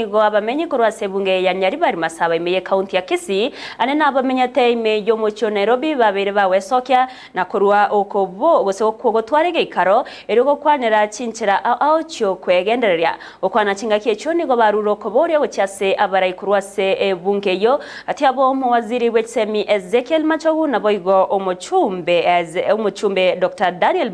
Igo abamenyi kurwa sebunge ya Nyaribari Masaba imeye kaunti ya Kisii anena abamenya te ime yo mucho Nairobi babere bawe sokya na kurwa okobo gose okogotwarege ikaro eriko kwanera cinchira ao cyo kwegendereria okwana cingakie cyo nigo baruro kobore gocyase abarayikurwa se bunge yo ati abo mu waziri w'etsemi Ezekiel Machogu na boigo umuchumbe Dr. Daniel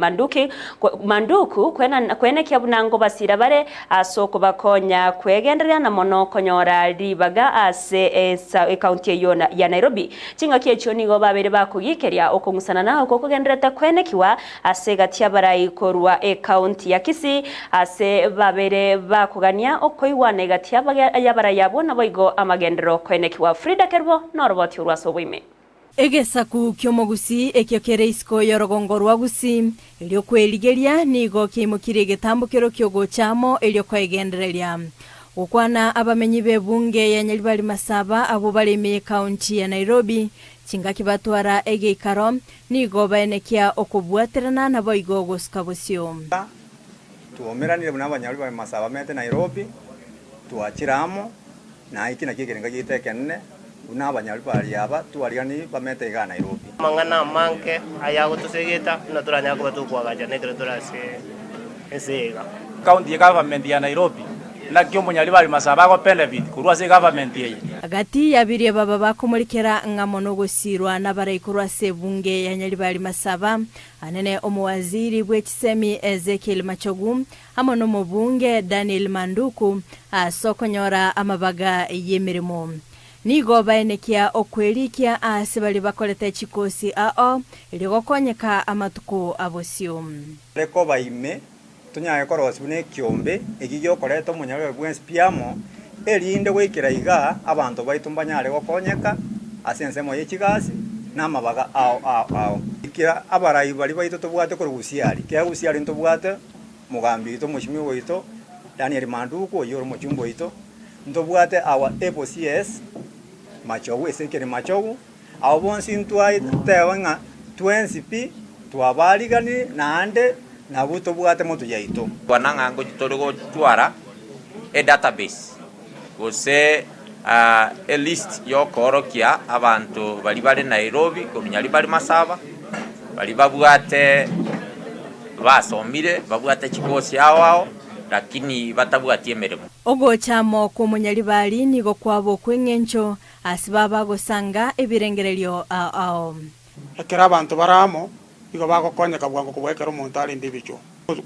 Manduku kwene kyabunango basira bare asoko bakonya kwegendereria na mono konyora ribaga ase kaunti ya Nairobi cinga kiecho nigo babere bakugikeria okungusana naho kokugendereta kwenekiwa ase gatia barayikorwa kaunti ya Kisii ase babere bakugania okoiwane gatia yabarayabona boigo amagendero kwenekiwa. Frida Kerbo noroboti urwaso bwime Egesaku kyomogusi ekyokere isiko yorogongo rwagusi elyo kweligeria nigo kimukire getambukiro kyogo chamo elyo kwegendereria ukwana abamenyi bebunge ya Nyaribari Masaba abo baremeye kaunti ya Nairobi cinga kibatwara egeikaro nigo baenekia okubwaterana na boigo goskabusyo tuomeranire buna Nyaribari Masaba mete Nairobi tuachiramo na iki na kigerenga gitekenne una Nyaribari aba tuariani bamete ga Nairobi mangana manke ayago tusegeta no turanya ko batukwagaja negre turase esega county government ya Nairobi na kyo Nyaribari Masaba ko benefit kurwa se government ye agati yabirie baba bakomurikera ngamono gosirwa nabarayikurwa se bunge ya Nyaribari Masaba anene omuwaziri bw'ekisemi Ezekiel Machogu amono mubunge Daniel Manduku asokonyora amabaga yemirimo nigo baenekia okwelikia ase bali bakoleta chikosi ao iligokonyeka amatuko abosio reko baime tunyaye korosi bune kyombe egigyo koleto munyarwe bwensi piamo elinde gwikira iga abantu baitumbanyare gokonyeka asensemo yekigasi namabaga ao ikira abarayi bali baito tobwate korugusiari kya gusiari ntobwate mugambi to mushimi woito Daniel Manduku yoro muchumbo ito ntobwate awa EPOCS Machogu Ezekiel Machogu abo bonsi ntwai tewanga 20p twabaligani nande nabuto bwate moto yaito wananga ngo torogo twara database gose a list yo korokia abantu bali bali Nairobi ko Nyaribari Masaba bali babwate basomire babwate chikosi awao lakini batabwatie meremo ogo chamo ko Nyaribari nigo kwabo kwengencho asibaba gosanga ebirengerelyo ao akira abantu baramo igo bagokonyeka bwango kubwekera umuntu ali ndibicho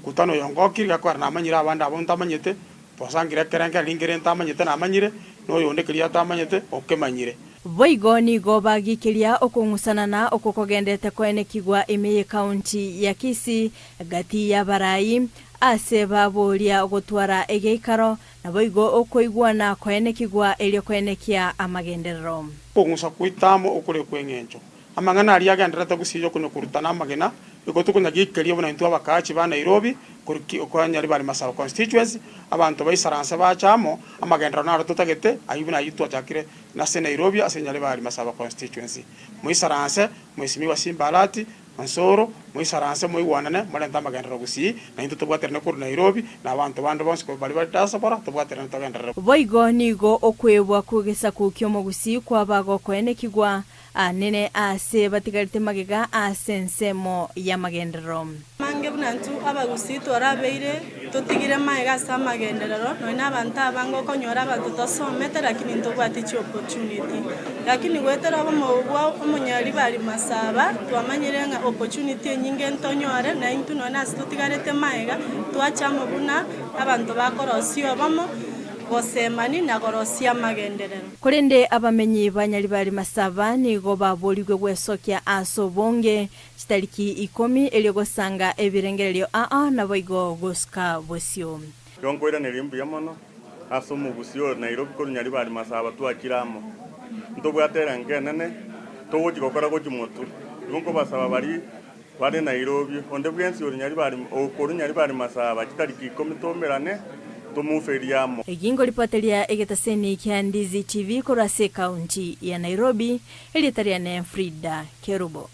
kutano yongokiri gakora namanyira abandi abonta amanyete posangire kerenga lingire ntamanyete namanyire no yondekiria tamanyete okemanyire boigo nigo bagikiria okungusana na okokogendete kwenekigwa imeye kaunti ya Kisii gati ya barayi ase baboria ogotwara egeikaro na boigo okoigwana kwenekigwa elyo kwenekia amagenderero kungusa kuitamo okure kwengencho amangana ari agenderete gusiyo kuno kurutana amagena ikotukunya gikeria bona intu abakachi ba Nairobi kuriki okwa Nyaribari Masaba constituency abantu bayisaranse bachamo amagendero naro tutagete ayibuna yitu atakire na se Nairobi ase Nyaribari Masaba constituency muyisaranse muisimi wa Simbalati Ansoro muyisaranse muyiwanane malenta amagendero gusi na intu tubwaterane kur Nairobi na abantu bandi bonse ko bali diaspora tubwaterane tagendero boigo nigo okwebwa kugesa ku kyomo gusi kwa bago kwenekigwa anene ase batigarite magega asensemo ya magendero mange bunantu abagusi torabeire totigire maega sa magenderero no ina banta bango konyora abantu tosomete lakini ntobwati chi opportunity lakini gwetera abo Nyaribari Masaba twamanyire nga opportunity nyinge ntonyore na intu no nasi totigarite maega twachamo buna abantu bakorosio bamo gosemani na gorosia magenderero kurinde abamenyi ba Nyaribari Masaba nigo baboligwe gwesokia asobonge chitariki 10 eliyogosanga ebirengerelyo na boigo goska bosio yongoira nerimbu yamono asomo busio Nairobi ko Nyaribari Masaba twakiramo ntobwatera ngenene towoji gokora gojumotu yongo basaba bari Nairobi onde bwensi Nyaribari Masaba chitariki 10 tomerane tumuferiamo egingo lipotelia egetaseni kya Ndizi TV kurase kaunti ya Nairobi elitariane Frida Kerubo.